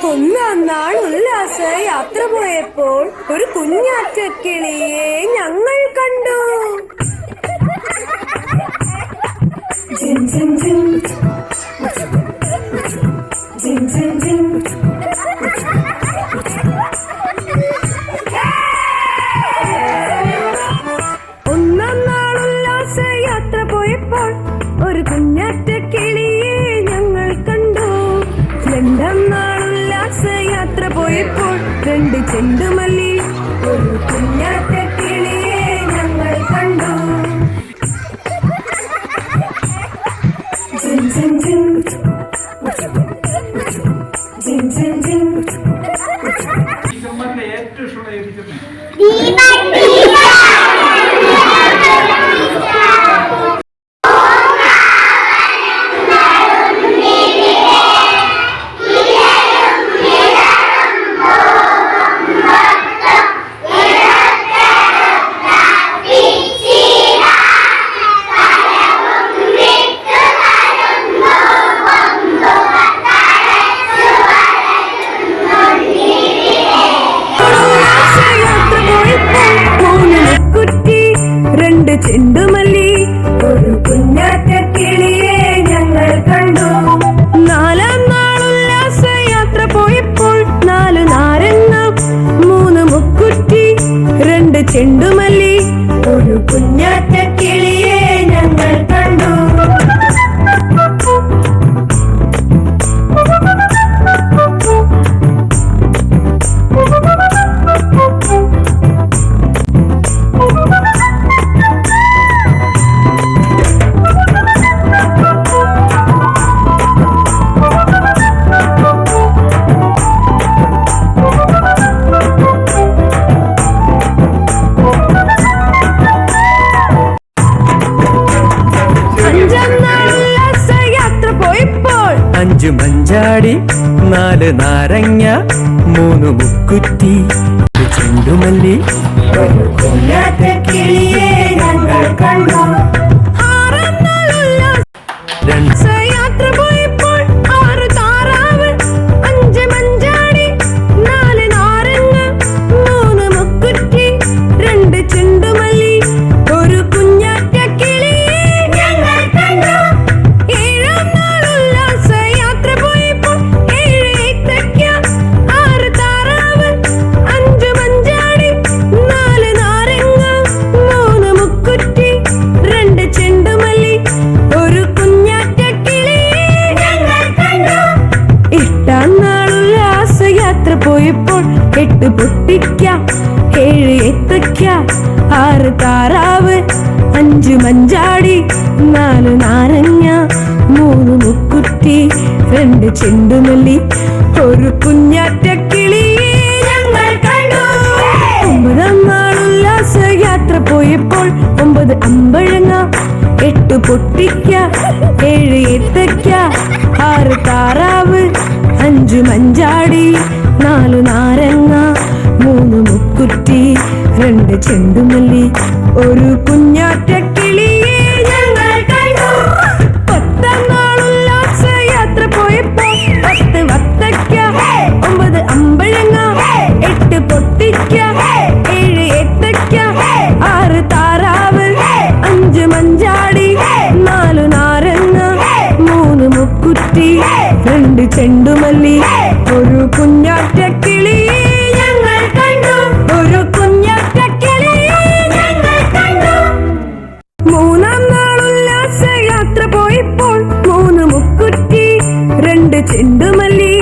ഒന്നാം നാൾ ഉല്ലാസ യാത്ര പോയപ്പോൾ ഒരു കുഞ്ഞാറ്റക്കിളിയെ ഞങ്ങൾ കണ്ടു. ഒന്നാം നാൾ ഉല്ലാസ യാത്ര പോയപ്പോൾ ഒരു കുഞ്ഞാറ്റക്കിളിയെ ഞങ്ങൾ കണ്ടു. രണ്ടാം നാൾ ഉല്ലാസ യാത്ര പോയപ്പോൾ രണ്ട് ചെണ്ടുമല്ലി ഒരു കുഞ്ഞാറ്റക്കിളിയെ ഞങ്ങൾ കണ്ടു. ചെണ്ടുമല്ലി ഒരു കുഞ്ഞാറ്റക്കിളിയെ ഞങ്ങൾ കണ്ടു. നാലാം നാൾ ഉല്ലാസ യാത്ര പോയപ്പോൾ നാല് നാരങ്ങ മൂന്ന് മുക്കുറ്റി രണ്ട് ചെണ്ടുമല്ലി ഒരു കുഞ്ഞാറ്റക്കിളിയെ ഞങ്ങൾ കണ്ടു. അഞ്ചു മഞ്ചാടി നാല് നാരങ്ങ മൂന്ന് മുക്കുറ്റി ചെണ്ടുമല്ലി ഒരു കുഞ്ഞാറ്റക്കിളിയെ ഞങ്ങൾ കണ്ടു. ആറാം നാൾ ഉല്ലാസ യാത്ര പോയപ്പോൾ ആറ് താറാവ് അഞ്ച് മഞ്ചാടി നാല് നാരങ്ങ മൂന്ന് മുക്കുറ്റി രണ്ട് ചെണ്ടുമല്ലി ഒരു കുഞ്ഞാറ്റക്കിളിയെ ഞങ്ങൾ കണ്ടു. ഏഴാം നാൾ ഉല്ലാസ യാത്ര പോയപ്പോൾ ഏഴ് ഏത്തയ്ക്ക ആറ് താറാവ് അഞ്ച് മഞ്ചാടി നാല് നാരങ്ങ മൂന്ന് മുക്കുറ്റി രണ്ട് ചെണ്ടുമല്ലി ഒരു കുഞ്ഞാറ്റക്കിളിയെ ഞങ്ങൾ കണ്ടു. എട്ടാം നാൾ ഉല്ലാസ യാത്ര പോയപ്പോൾ എട്ട് പൊട്ടിക്ക ഏഴ് ഏത്തയ്ക്ക ആറ് താറാവ് അഞ്ച് മഞ്ചാടി നാല് നാരങ്ങ മൂന്ന് മുക്കുറ്റി രണ്ട് ചെണ്ടുമല്ലി ഒരു കുഞ്ഞാറ്റക്കിളിയെ ഞങ്ങൾ കണ്ടു. ഒമ്പതാം നാൾ ഉല്ലാസ യാത്ര പോയപ്പോൾ ഒമ്പത് അമ്പഴങ്ങ എട്ട് പൊട്ടിക്ക ഏഴ് ഏത്തയ്ക്ക ആറ് താറാവ് അഞ്ച് മഞ്ചാടി നാല് നാരങ്ങ മൂന്ന് മുക്കുറ്റി രണ്ട് ചെണ്ടുമല്ലി ഒരു കുഞ്ഞാറ്റക്കിളിയെ ഞങ്ങൾ കണ്ടു. പത്താം നാൾ ഉല്ലാസ യാത്ര പോയപ്പോൾ പത്ത് വത്തയ്ക്ക ഒമ്പത് അമ്പഴങ്ങ എട്ട് പൊട്ടിക്ക ഏഴ് ഏത്തയ്ക്ക ആറ് താറാവ് അഞ്ച് മഞ്ചാടി നാല് നാരങ്ങ മൂന്ന് മുക്കുറ്റി രണ്ട് ചെണ്ടുമല്ലി ഒരു കുഞ്ഞാറ്റക്കിളിയെ ഞങ്ങൾ കണ്ടു. ഒരു കുഞ്ഞാറ്റക്കിളിയെ ഞങ്ങൾ കണ്ടു. മൂന്നാം നാൾ ഉല്ലാസ യാത്ര പോയപ്പോൾ മൂന്ന് മുക്കുറ്റി രണ്ട് ചെണ്ടുമല്ലി